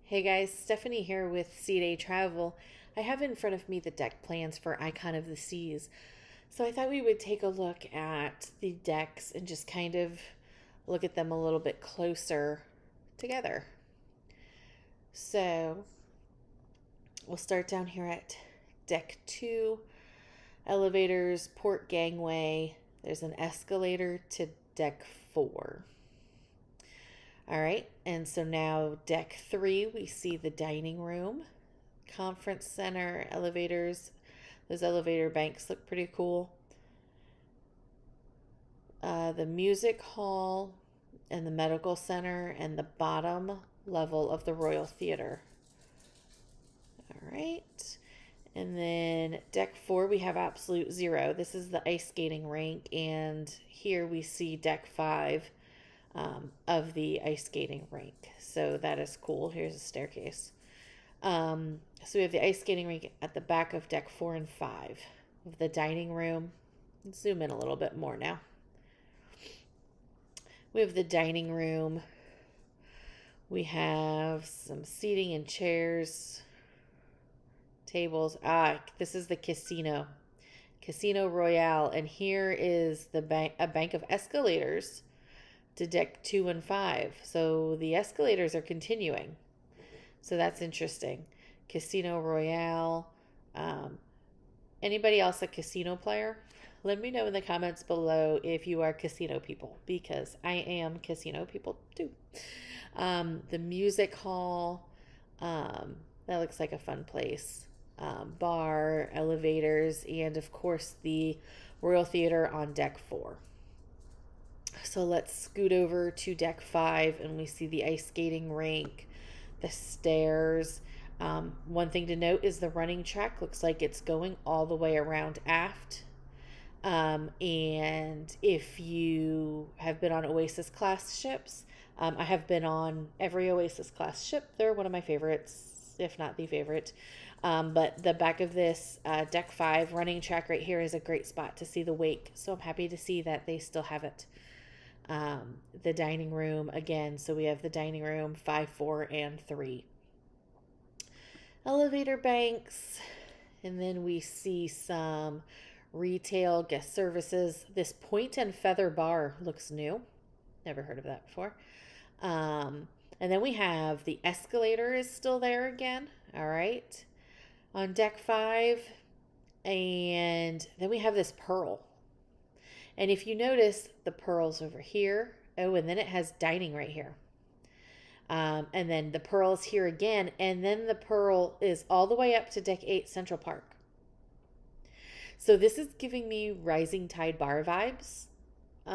Hey guys, Stephanie here with Sea Day Travel. I have in front of me the deck plans for Icon of the Seas. So I thought we would take a look at the decks and just kind of look at them a little bit closer together. So we'll start down here at deck 2, elevators, port gangway. There's an escalator to deck 4. All right, and so now deck 3, we see the dining room, conference center, elevators. Those elevator banks look pretty cool. The music hall and the medical center and the bottom level of the Royal Theater. All right, and then deck 4, we have Absolute Zero. This is the ice skating rink, and here we see deck 5. Of the ice skating rink. So that is cool. Here's a staircase. So we have the ice skating rink at the back of deck 4 and 5. Of the dining room. Let's zoom in a little bit more now. We have the dining room. We have some seating and chairs, tables. This is the casino. Casino Royale. And here is a bank of escalators to deck 2 and 5. So the escalators are continuing. So that's interesting. Casino Royale. Anybody else a casino player? Let me know in the comments below if you are casino people, because I am casino people too. The music hall. That looks like a fun place. Bar, elevators, and of course the Royal Theater on deck 4. So let's scoot over to deck 5 and we see the ice skating rink, the stairs. One thing to note is the running track looks like it's going all the way around aft. And if you have been on Oasis class ships, I have been on every Oasis class ship. They're one of my favorites, if not the favorite. But the back of this deck 5 running track right here is a great spot to see the wake. So I'm happy to see that they still have it. The dining room again. So we have the dining room 5, 4, and 3. Elevator banks. And then we see some retail guest services. This Point and Feather bar looks new. Never heard of that before. And then we have the escalator is still there again. All right. On deck 5. And then we have this pearl. And if you notice, the pearl's over here. Oh, and then it has dining right here. And then the pearl's here again. And then the pearl is all the way up to deck 8 Central Park. So this is giving me Rising Tide bar vibes. But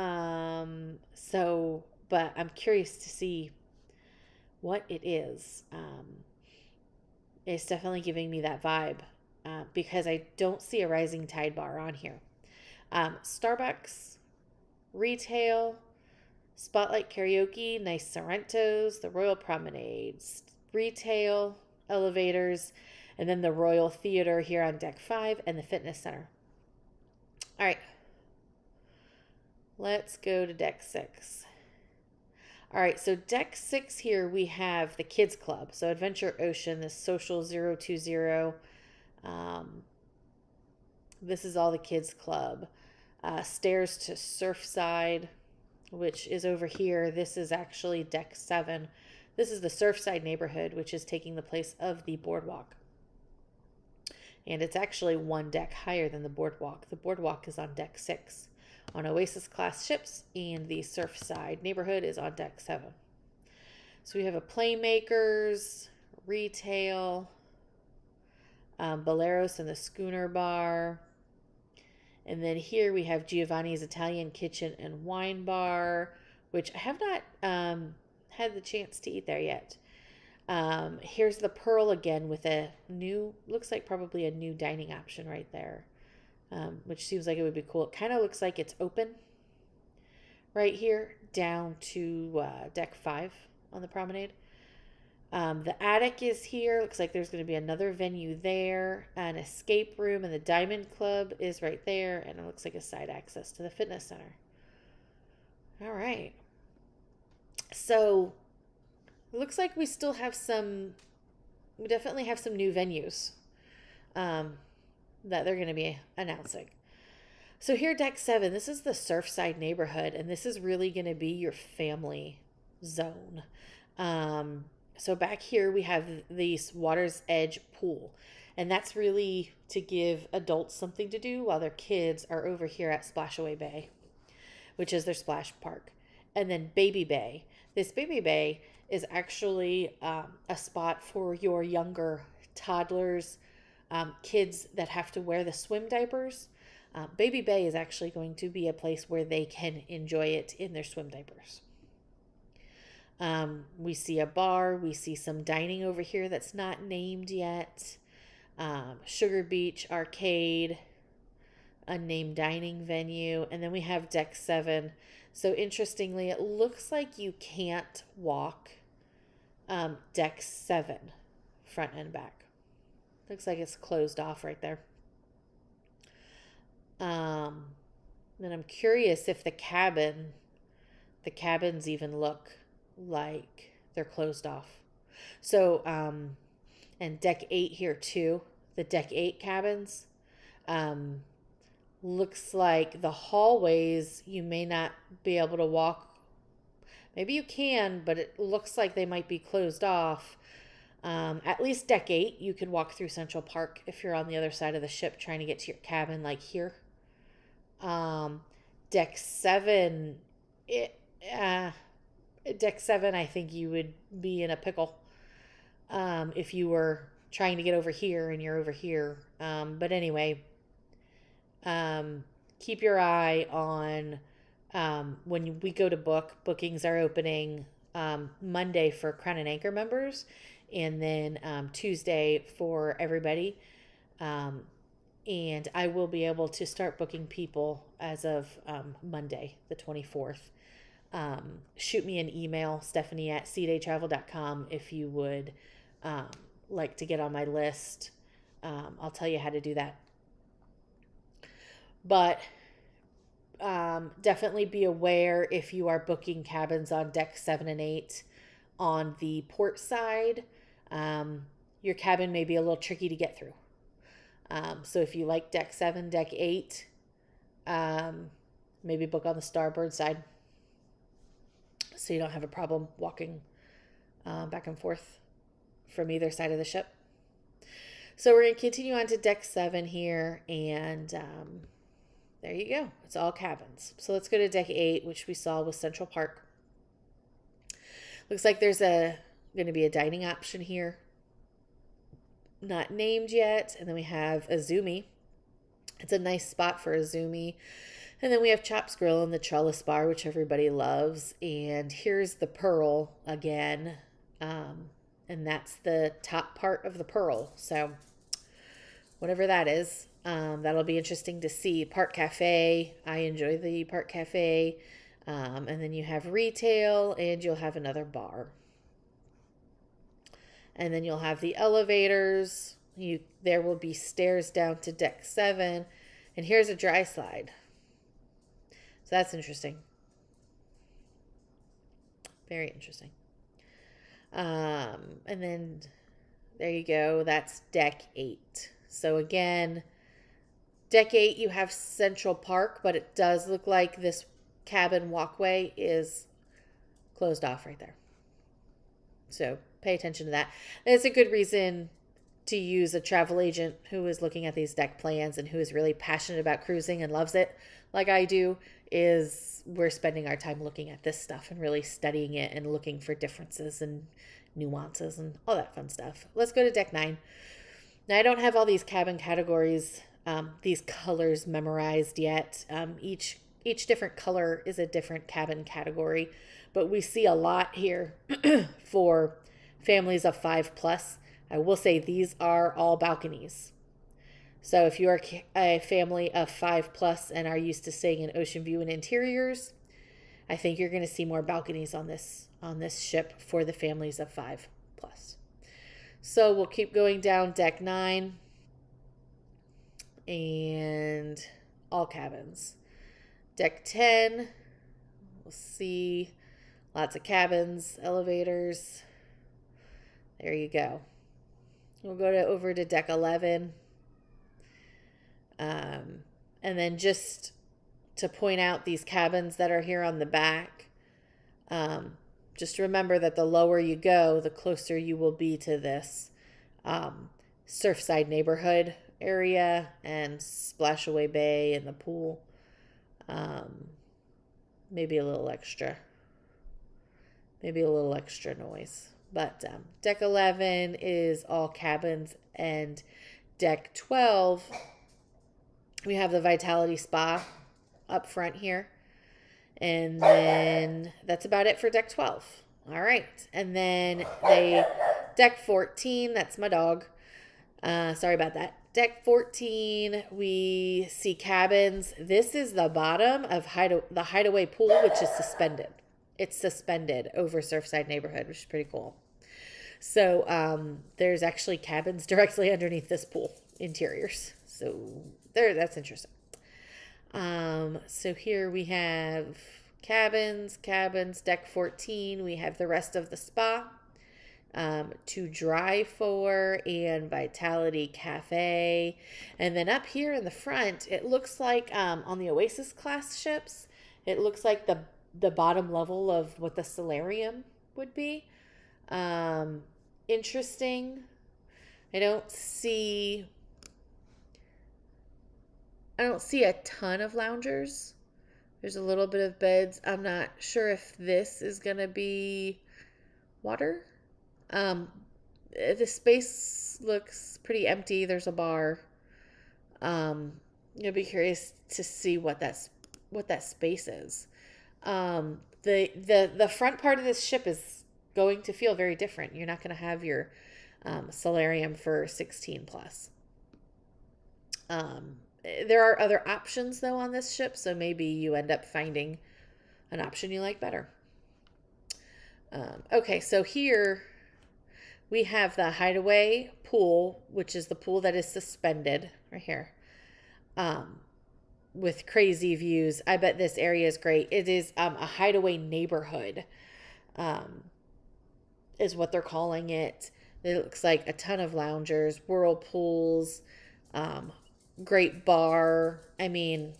I'm curious to see what it is. It's definitely giving me that vibe because I don't see a Rising Tide bar on here. Starbucks, retail, Spotlight Karaoke, nice Sorrentos, the Royal Promenades, retail, elevators, and then the Royal Theater here on deck 5 and the fitness center. All right, let's go to deck 6. All right, so deck 6 here we have the Kids Club. So Adventure Ocean, this Social 020. This is all the Kids Club. Stairs to Surfside, which is over here. This is actually deck 7. This is the Surfside Neighborhood, which is taking the place of the boardwalk. And it's actually one deck higher than the boardwalk. The boardwalk is on deck 6 on Oasis class ships, and the Surfside Neighborhood is on deck 7. So we have a Playmakers, retail, Boleros and the Schooner Bar. And then here we have Giovanni's Italian Kitchen and Wine Bar, which I have not had the chance to eat there yet. Here's the Pearl again with a new, looks like probably a new dining option right there, which seems like it would be cool. It kind of looks like it's open right here down to deck 5 on the promenade. The attic is here. Looks like there's going to be another venue there. An escape room, and the Diamond Club is right there. And it looks like a side access to the fitness center. All right. So It looks like we still have we definitely have some new venues um, that they're going to be announcing. So here, deck 7, this is the Surfside Neighborhood, and this is really going to be your family zone. So back here, we have this water's edge pool, and that's really to give adults something to do while their kids are over here at Splashaway Bay, which is their splash park. And then Baby Bay. This Baby Bay is actually a spot for your younger toddlers, kids that have to wear the swim diapers. Baby Bay is actually going to be a place where they can enjoy it in their swim diapers. We see a bar. We see some dining over here that's not named yet. Sugar Beach Arcade, unnamed dining venue. And then we have deck 7. So interestingly, it looks like you can't walk deck 7 front and back. Looks like it's closed off right there. Then I'm curious if the cabins even look like they're closed off. So, and deck 8 here too, the deck 8 cabins, looks like the hallways you may not be able to walk. Maybe you can, but it looks like they might be closed off. At least deck 8, you could walk through Central Park if you're on the other side of the ship trying to get to your cabin, like here. Deck 7, deck 7, I think you would be in a pickle if you were trying to get over here and you're over here. But anyway, keep your eye on when we go to book. Bookings are opening Monday for Crown and Anchor members, and then Tuesday for everybody. And I will be able to start booking people as of Monday, the 24th. Shoot me an email, Stephanie@seadaytravel.com, if you would like to get on my list. I'll tell you how to do that. But definitely be aware if you are booking cabins on deck 7 and 8 on the port side, your cabin may be a little tricky to get through. So if you like deck 7, deck 8, maybe book on the starboard side so you don't have a problem walking back and forth from either side of the ship. So we're going to continue on to deck 7 here, and there you go. It's all cabins. So let's go to deck 8, which we saw was Central Park. Looks like there's going to be a dining option here. Not named yet. And then we have Azumi. It's a nice spot for Azumi. And then we have Chops Grill and the Trellis Bar, which everybody loves. And here's the Pearl again. And that's the top part of the Pearl. So whatever that is, that'll be interesting to see. Park Cafe. I enjoy the Park Cafe. And then you have retail, and you'll have another bar. And then you'll have the elevators. There will be stairs down to deck 7. And here's a dry slide. So that's interesting. Very interesting. And then there you go. That's deck 8. So again, deck 8, you have Central Park, but it does look like this cabin walkway is closed off right there. So pay attention to that. It's a good reason to use a travel agent who is looking at these deck plans and who is really passionate about cruising and loves it, like I do, is we're spending our time looking at this stuff and really studying it and looking for differences and nuances and all that fun stuff. Let's go to deck 9. Now, I don't have all these cabin categories, these colors memorized yet. Each different color is a different cabin category, but we see a lot here for families of 5+. I will say these are all balconies. So if you are a family of 5+ and are used to staying in ocean view and interiors, I think you're going to see more balconies on this ship for the families of 5+. So we'll keep going down deck 9 and all cabins. Deck 10, we'll see lots of cabins, elevators. There you go. We'll go over to deck 11. And then just to point out these cabins that are here on the back, just remember that the lower you go, the closer you will be to this Surfside Neighborhood area and Splashaway Bay and the pool. Maybe a little extra noise. But deck 11 is all cabins, and deck 12, we have the Vitality Spa up front here. And then that's about it for deck 12. All right. And then deck 14, that's my dog. Sorry about that. Deck 14, we see cabins. This is the bottom of the hideaway pool, which is suspended. It's suspended over Surfside Neighborhood, which is pretty cool. So there's actually cabins directly underneath this pool, interiors. So that's interesting. So here we have cabins, deck 14. We have the rest of the spa to drive for, and Vitality Cafe. And then up here in the front, it looks like on the Oasis class ships, it looks like the bottom level of what the solarium would be. Interesting. I don't see a ton of loungers. There's a little bit of beds. I'm not sure if this is going to be water. The space looks pretty empty. There's a bar. You'll be curious to see what that space is. The front part of this ship is going to feel very different. You're not going to have your solarium for 16 plus. There are other options, though, on this ship, so maybe you end up finding an option you like better. Okay, so here we have the hideaway pool, which is the pool that is suspended right here, with crazy views. I bet this area is great. It is a hideaway neighborhood, is what they're calling it. It looks like a ton of loungers, whirlpools, great bar. I mean,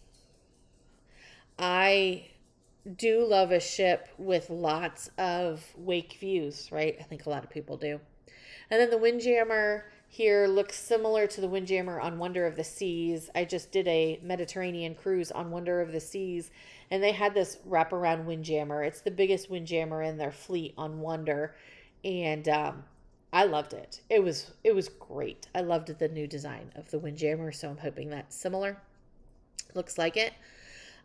I do love a ship with lots of wake views, right? I think a lot of people do. And then the Windjammer here looks similar to the Windjammer on Wonder of the Seas. I just did a Mediterranean cruise on Wonder of the Seas, and they had this wraparound Windjammer. It's the biggest Windjammer in their fleet on Wonder, and I loved it. It was great. I loved the new design of the Windjammer, so I'm hoping that's similar. Looks like it.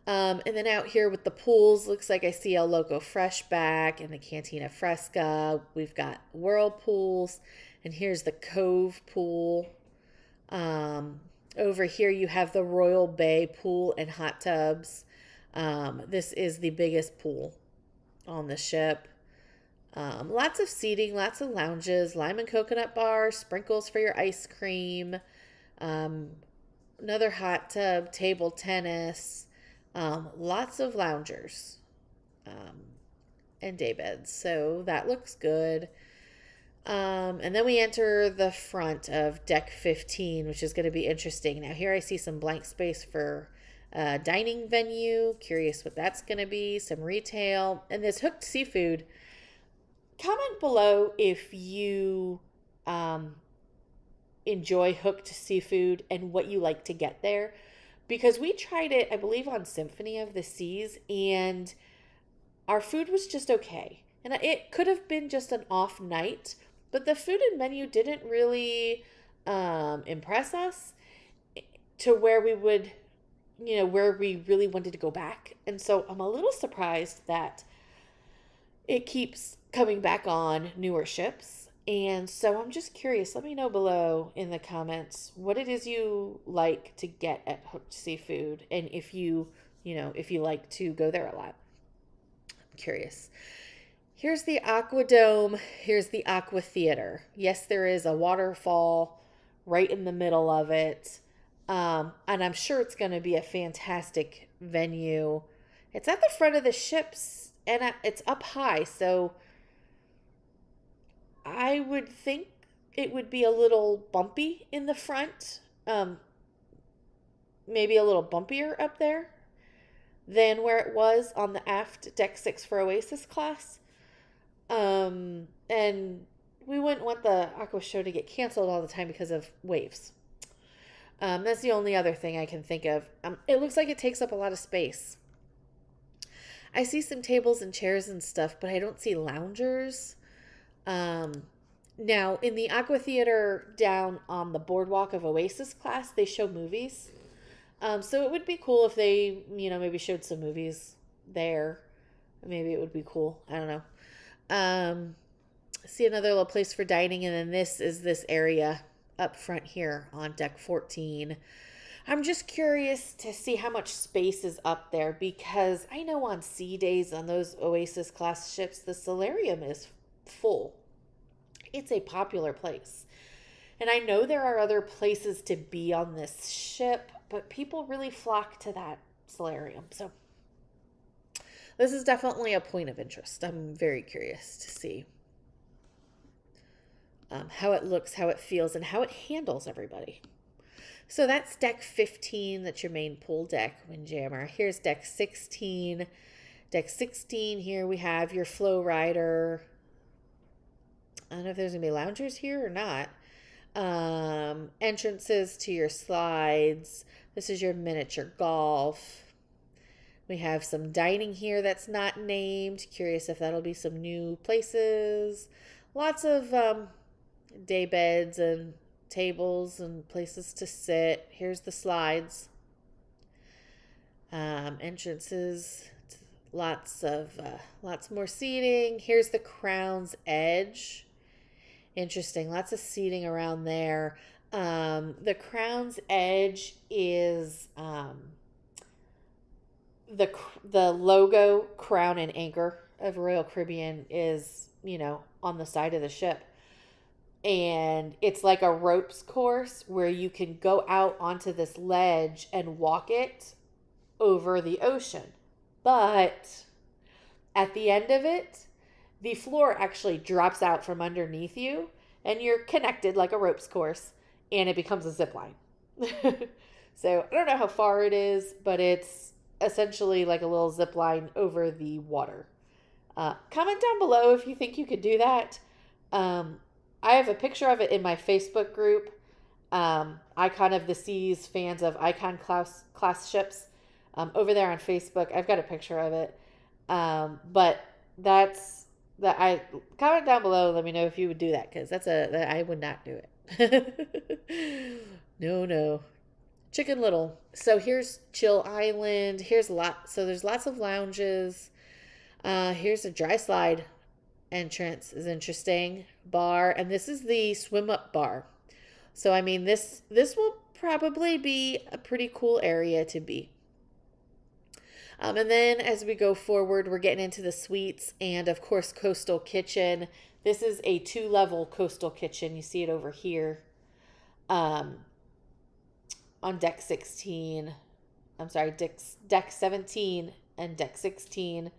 And then out here with the pools, looks like I see El Loco Freshback and the Cantina Fresca. We've got whirlpools, and here's the Cove pool. Over here you have the Royal Bay pool and hot tubs. This is the biggest pool on the ship. Lots of seating, lots of lounges, lime and coconut bar, sprinkles for your ice cream, another hot tub, table tennis, lots of loungers, and day beds. So that looks good. And then we enter the front of deck 15, which is going to be interesting. Now here I see some blank space for a dining venue. Curious what that's going to be. Some retail, and this hooked seafood. Comment below if you enjoy hooked seafood and what you like to get there, because we tried it, I believe, on Symphony of the Seas, and our food was just okay. And it could have been just an off night, but the food and menu didn't really impress us to where we would, where we really wanted to go back. And so I'm a little surprised that it keeps coming back on newer ships. And so I'm just curious. Let me know below in the comments what it is you like to get at Hooked Seafood, and if you like to go there a lot. I'm curious. Here's the Aqua Dome. Here's the Aqua Theater. Yes, there is a waterfall right in the middle of it. And I'm sure it's going to be a fantastic venue. It's at the front of the ships, and it's up high, so I would think it would be a little bumpy in the front, maybe a little bumpier up there than where it was on the aft deck 6 for Oasis class. And we wouldn't want the aqua show to get canceled all the time because of waves. That's the only other thing I can think of. It looks like it takes up a lot of space. I see some tables and chairs and stuff, but I don't see loungers. Now, in the Aqua Theater down on the boardwalk of Oasis class, they show movies. So it would be cool if they, maybe showed some movies there. Maybe it would be cool. I don't know. See another little place for dining, and then this is this area up front here on deck 14. I'm just curious to see how much space is up there, because I know on sea days on those Oasis class ships, the solarium is full. It's a popular place. And I know there are other places to be on this ship, but people really flock to that solarium. So this is definitely a point of interest. I'm very curious to see how it looks, how it feels, and how it handles everybody. So that's deck 15. That's your main pool deck, Windjammer. Here's deck 16. Deck 16, here we have your flow rider. I don't know if there's going to be loungers here or not. Entrances to your slides. This is your miniature golf. We have some dining here that's not named. Curious if that'll be some new places. Lots of day beds and tables and places to sit. Here's the slides. Entrances. Lots more seating. Here's the Crown's Edge. Interesting. Lots of seating around there. The Crown's Edge is the logo, crown, and anchor of Royal Caribbean is, on the side of the ship. And it's like a ropes course where you can go out onto this ledge and walk it over the ocean. But at the end of it, the floor actually drops out from underneath you, and you're connected like a ropes course, and it becomes a zip line. So I don't know how far it is, but it's essentially like a little zip line over the water. Comment down below if you think you could do that. I have a picture of it in my Facebook group, Icon of the Seas, fans of Icon class ships. Over there on Facebook, I've got a picture of it. But that's that. I comment down below. Let me know if you would do that, because I would not do it. No. Chicken Little. So here's Chill Island. Here's so there's lots of lounges. Here's a dry slide entrance, is interesting. Bar, and this is the swim up bar. So I mean, this will probably be a pretty cool area to be. And then as we go forward, we're getting into the suites and, of course, Coastal Kitchen. This is a 2-level Coastal Kitchen. You see it over here on deck 16. I'm sorry, deck 17 and deck 16.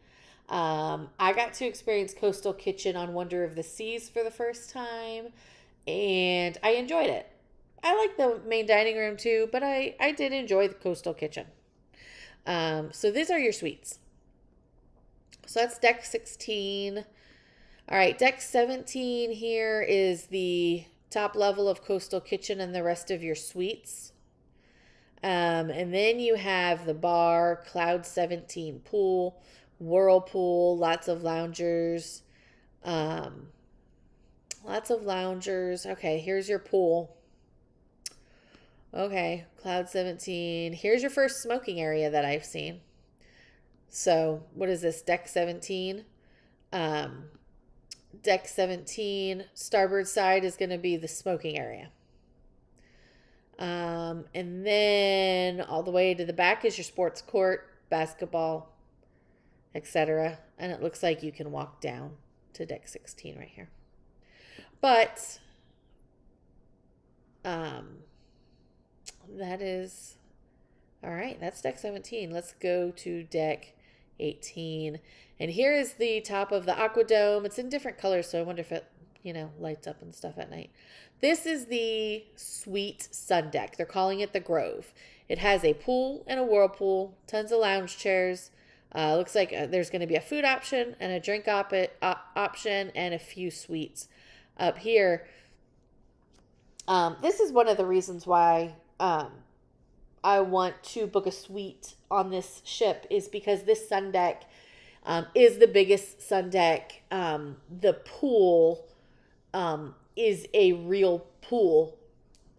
I got to experience Coastal Kitchen on Wonder of the Seas for the first time, and I enjoyed it. I like the main dining room too, but I did enjoy the Coastal Kitchen. So these are your suites. So that's deck 16. All right, deck 17 here is the top level of Coastal Kitchen and the rest of your suites. And then you have the bar, Cloud 17 pool, whirlpool, lots of loungers. Okay, here's your pool. Okay, Cloud 17. Here's your first smoking area that I've seen. So, what is this? Deck 17. Deck 17, starboard side is going to be the smoking area. And then all the way to the back is your sports court, basketball, etc. And it looks like you can walk down to deck 16 right here. But that is all right. That's deck 17. Let's go to deck 18. And here is the top of the Aqua Dome. It's in different colors, so I wonder if it lights up and stuff at night. This is the Suite Sun Deck. They're calling it the Grove. It has a pool and a whirlpool, tons of lounge chairs. Looks like there's going to be a food option and a drink option and a few suites up here. This is one of the reasons why I want to book a suite on this ship, is because this sun deck is the biggest sun deck. The pool is a real pool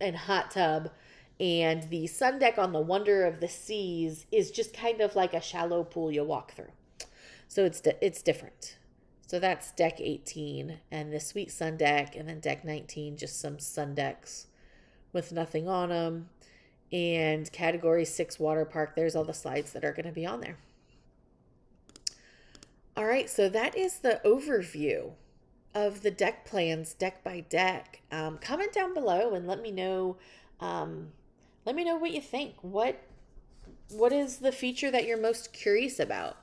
and hot tub. And the sun deck on the Wonder of the Seas is just kind of like a shallow pool you walk through. So it's different. So that's deck 18 and the Suite Sun Deck, and then deck 19, just some sun decks with nothing on them. And category 6 water park, there's all the slides that are going to be on there. All right, so that is the overview of the deck plans, deck by deck. Comment down below and let me know. Let me know what you think. What is the feature that you're most curious about?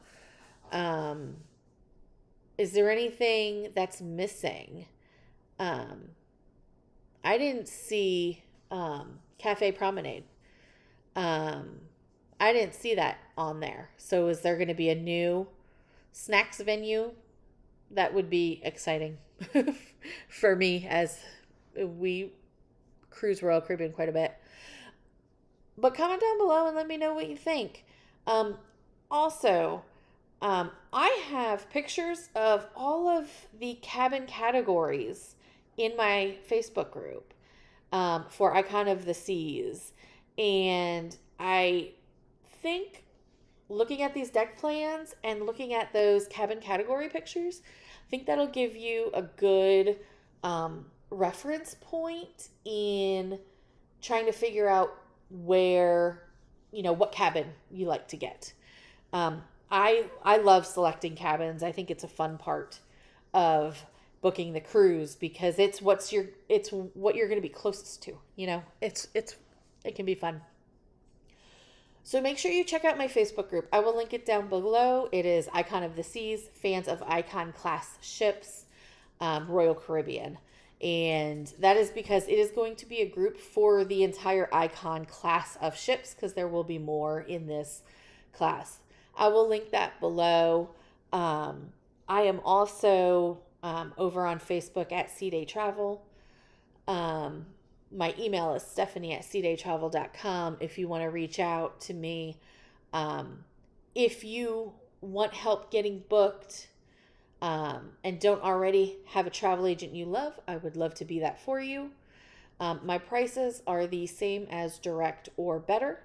Is there anything that's missing? I didn't see Cafe Promenade. I didn't see that on there. So is there going to be a new snacks venue? That would be exciting for me, as we cruise Royal Caribbean quite a bit. But comment down below and let me know what you think. Also, I have pictures of all of the cabin categories in my Facebook group for Icon of the Seas. And I think looking at these deck plans and looking at those cabin category pictures, I think that'll give you a good reference point in trying to figure out where, what cabin you like to get. I love selecting cabins. I think it's a fun part of booking the cruise because it's what you're going to be closest to. It can be fun. So make sure you check out my Facebook group. I will link it down below. It is Icon of the Seas, fans of Icon class ships, Royal Caribbean. And that is because it is going to be a group for the entire Icon class of ships, because there will be more in this class. I will link that below. I am also over on Facebook at Sea Day Travel. My email is stephanie@seadaytravel.com if you want to reach out to me. If you want help getting booked and don't already have a travel agent you love, I would love to be that for you. My prices are the same as direct or better.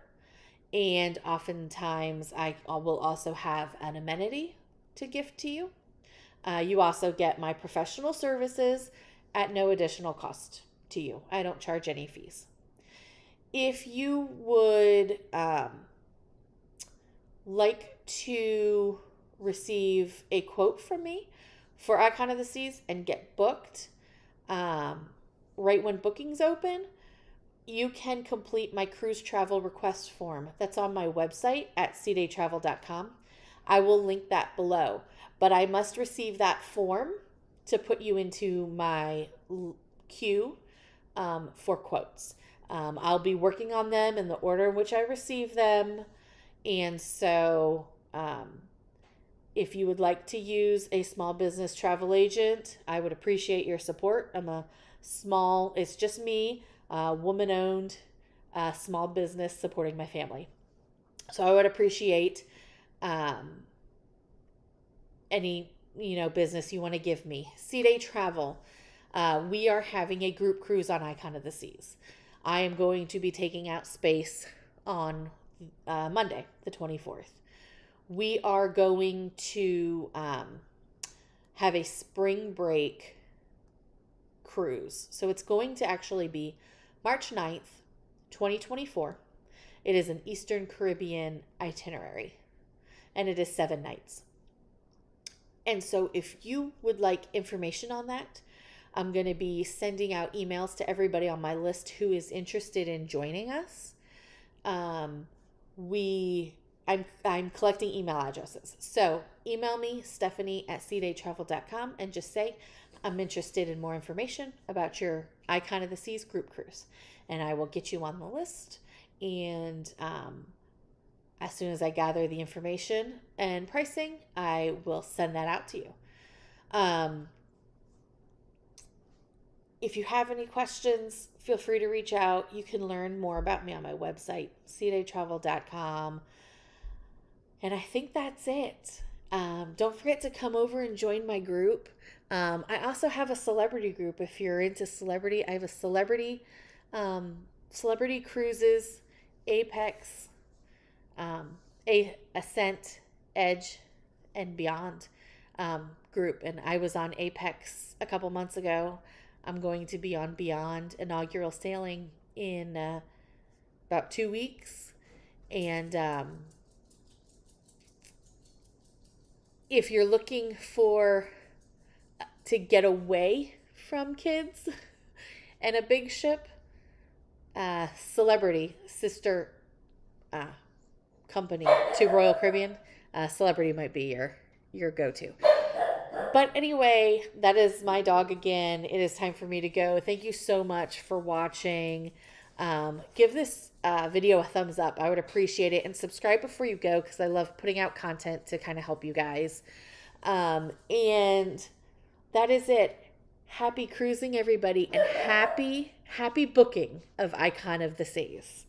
And oftentimes I will also have an amenity to gift to you. You also get my professional services at no additional cost to you. I don't charge any fees. If you would like to receive a quote from me for Icon of the Seas and get booked right when bookings open, you can complete my cruise travel request form. That's on my website at seadaytravel.com. I will link that below. But I must receive that form to put you into my queue for quotes. I'll be working on them in the order in which I receive them. And so if you would like to use a small business travel agent, I would appreciate your support. It's just me, woman-owned small business supporting my family. So I would appreciate any business you want to give me. Sea Day Travel. We are having a group cruise on Icon of the Seas. I am going to be taking out space on Monday, the 24th. We are going to have a spring break cruise. So it's going to actually be March 9th, 2024. It is an Eastern Caribbean itinerary, and it is 7 nights. And so if you would like information on that, I'm going to be sending out emails to everybody on my list who is interested in joining us. I'm collecting email addresses. So email me, Stephanie@seadaytravel.com, and just say, I'm interested in more information about your Icon of the Seas group cruise. And I will get you on the list. And as soon as I gather the information and pricing, I will send that out to you. If you have any questions, feel free to reach out. You can learn more about me on my website, seadaytravel.com. And I think that's it. Don't forget to come over and join my group. I also have a celebrity group. If you're into celebrity, I have a celebrity cruises, Apex, Ascent, Edge, and Beyond group. And I was on Apex a couple months ago. I'm going to be on Beyond inaugural sailing in about 2 weeks. And if you're looking to get away from kids and a big ship, Celebrity, sister company to Royal Caribbean, Celebrity might be your go-to. But anyway, that is my dog again. It is time for me to go. Thank you so much for watching. Give this video a thumbs up. I would appreciate it. And subscribe before you go, because I love putting out content to kind of help you guys. And that is it. Happy cruising, everybody, and happy booking of Icon of the Seas.